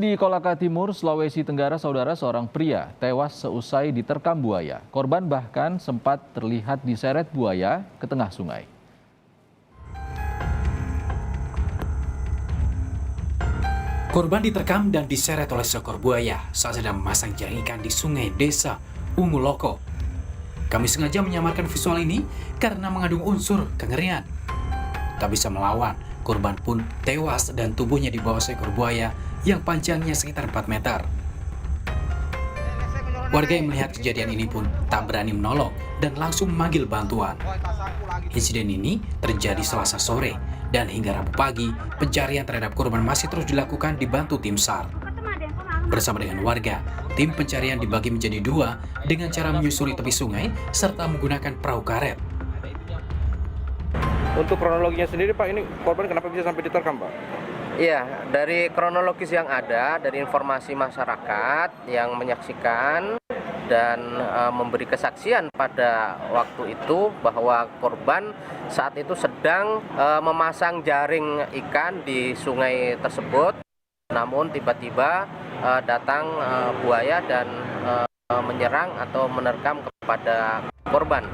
Di Kolaka Timur, Sulawesi Tenggara, saudara, seorang pria tewas seusai diterkam buaya. Korban bahkan sempat terlihat diseret buaya ke tengah sungai. Korban diterkam dan diseret oleh seekor buaya saat sedang memasang jaring ikan di sungai desa Umuloko. Kami sengaja menyamarkan visual ini karena mengandung unsur kengerian. Tak bisa melawan, korban pun tewas dan tubuhnya dibawa seekor buaya yang panjangnya sekitar 4 meter. Warga yang melihat kejadian ini pun tak berani menolong dan langsung memanggil bantuan. Insiden ini terjadi Selasa sore dan hingga Rabu pagi pencarian terhadap korban masih terus dilakukan dibantu tim SAR. Bersama dengan warga, tim pencarian dibagi menjadi 2 dengan cara menyusuri tepi sungai serta menggunakan perahu karet. Untuk kronologinya sendiri Pak, ini korban kenapa bisa sampai diterkam Pak? Iya, dari kronologis yang ada, dari informasi masyarakat yang menyaksikan dan memberi kesaksian pada waktu itu bahwa korban saat itu sedang memasang jaring ikan di sungai tersebut. Namun tiba-tiba datang buaya dan menyerang atau menerkam kepada korban.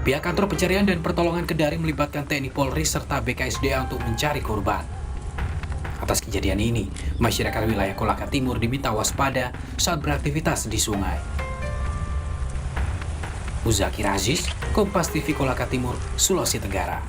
Pihak kantor pencarian dan pertolongan Kendari melibatkan TNI Polri serta BKSDA untuk mencari korban. Atas kejadian ini, masyarakat wilayah Kolaka Timur diminta waspada saat beraktivitas di sungai. Muzakir Aziz, Kompas TV Kolaka Timur, Sulawesi Tenggara.